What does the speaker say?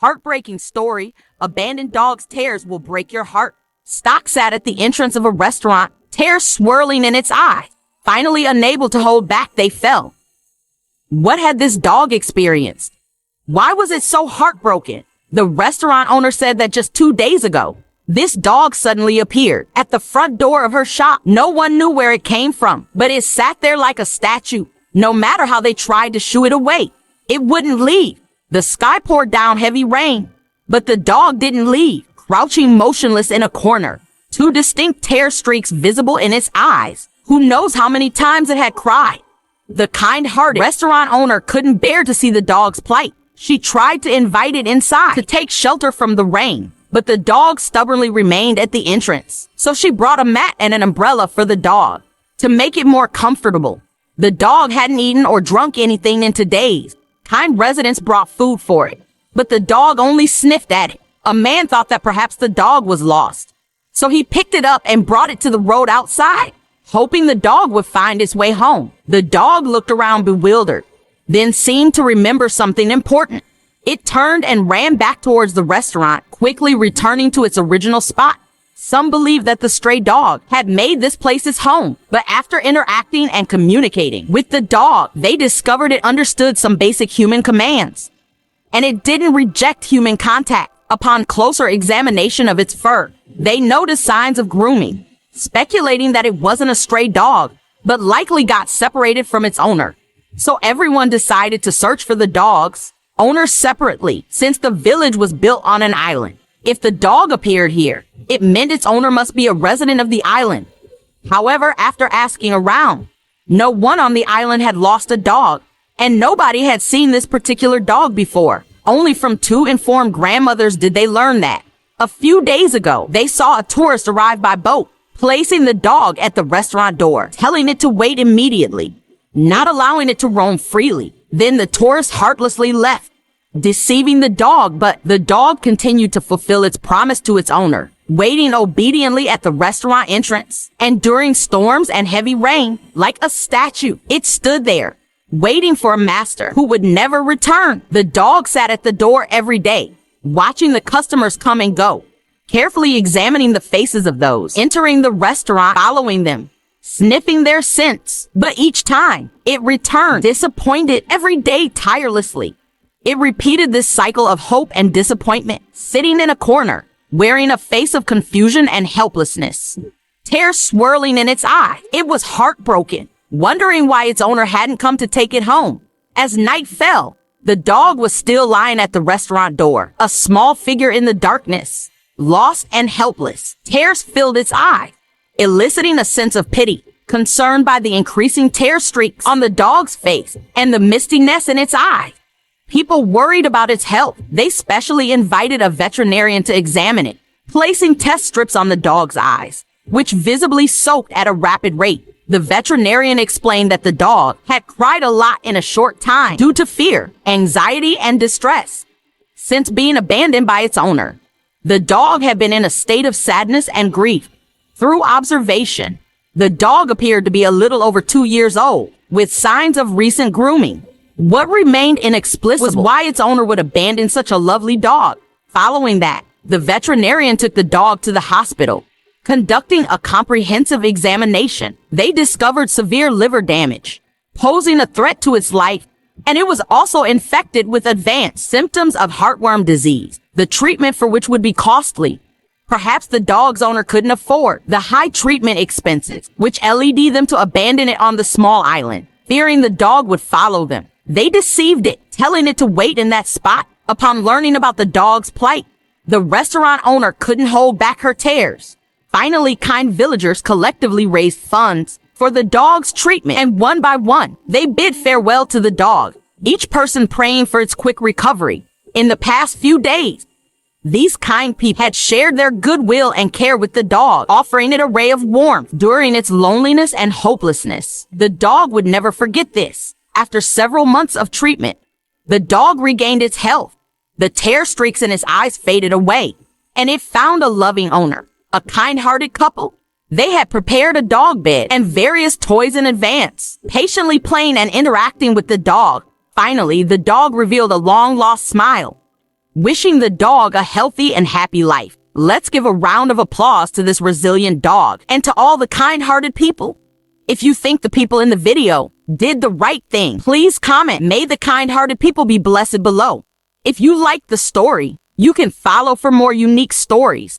Heartbreaking story. Abandoned dog's tears will break your heart. Stock sat at the entrance of a restaurant, tears swirling in its eyes. Finally unable to hold back, they fell. What had this dog experienced? Why was it so heartbroken? The restaurant owner said that just 2 days ago, this dog suddenly appeared at the front door of her shop. No one knew where it came from, but it sat there like a statue. No matter how they tried to shoo it away, it wouldn't leave. The sky poured down heavy rain, but the dog didn't leave, crouching motionless in a corner. 2 distinct tear streaks visible in its eyes. Who knows how many times it had cried? The kind-hearted restaurant owner couldn't bear to see the dog's plight. She tried to invite it inside to take shelter from the rain, but the dog stubbornly remained at the entrance. So she brought a mat and an umbrella for the dog to make it more comfortable. The dog hadn't eaten or drunk anything in days. Kind residents brought food for it, but the dog only sniffed at it. A man thought that perhaps the dog was lost, so he picked it up and brought it to the road outside, hoping the dog would find its way home. The dog looked around bewildered, then seemed to remember something important. It turned and ran back towards the restaurant, quickly returning to its original spot. Some believe that the stray dog had made this place its home, but after interacting and communicating with the dog, they discovered it understood some basic human commands, and it didn't reject human contact. Upon closer examination of its fur, they noticed signs of grooming, speculating that it wasn't a stray dog, but likely got separated from its owner. So everyone decided to search for the dog's owner separately, since the village was built on an island. If the dog appeared here, it meant its owner must be a resident of the island. However, after asking around, no one on the island had lost a dog, and nobody had seen this particular dog before. Only from 2 informed grandmothers did they learn that. A few days ago, they saw a tourist arrive by boat, placing the dog at the restaurant door, telling it to wait immediately, not allowing it to roam freely. Then the tourist heartlessly left, deceiving the dog, but the dog continued to fulfill its promise to its owner, waiting obediently at the restaurant entrance. And during storms and heavy rain, like a statue, it stood there, waiting for a master who would never return. The dog sat at the door every day, watching the customers come and go, carefully examining the faces of those entering the restaurant, following them, sniffing their scents. But each time, it returned, disappointed, every day tirelessly. It repeated this cycle of hope and disappointment, sitting in a corner, wearing a face of confusion and helplessness, tears swirling in its eyes. It was heartbroken, wondering why its owner hadn't come to take it home. As night fell, the dog was still lying at the restaurant door, a small figure in the darkness, lost and helpless. Tears filled its eyes, eliciting a sense of pity, concerned by the increasing tear streaks on the dog's face and the mistiness in its eyes. People worried about its health. They specially invited a veterinarian to examine it, placing test strips on the dog's eyes, which visibly soaked at a rapid rate. The veterinarian explained that the dog had cried a lot in a short time due to fear, anxiety, and distress. Since being abandoned by its owner, the dog had been in a state of sadness and grief. Through observation, the dog appeared to be a little over 2 years old, with signs of recent grooming. What remained inexplicable was why its owner would abandon such a lovely dog. Following that, the veterinarian took the dog to the hospital. Conducting a comprehensive examination, they discovered severe liver damage, posing a threat to its life, and it was also infected with advanced symptoms of heartworm disease, the treatment for which would be costly. Perhaps the dog's owner couldn't afford the high treatment expenses, which led them to abandon it on the small island, fearing the dog would follow them. They deceived it, telling it to wait in that spot. Upon learning about the dog's plight, the restaurant owner couldn't hold back her tears. Finally, kind villagers collectively raised funds for the dog's treatment, and one by one, they bid farewell to the dog, each person praying for its quick recovery. In the past few days, these kind people had shared their goodwill and care with the dog, offering it a ray of warmth during its loneliness and hopelessness. The dog would never forget this. After several months of treatment, the dog regained its health. The tear streaks in its eyes faded away, and it found a loving owner, a kind-hearted couple. They had prepared a dog bed and various toys in advance, patiently playing and interacting with the dog. Finally, the dog revealed a long-lost smile, wishing the dog a healthy and happy life. Let's give a round of applause to this resilient dog and to all the kind-hearted people. If you think the people in the video did the right thing, please comment. May the kind-hearted people be blessed below. If you liked the story, you can follow for more unique stories.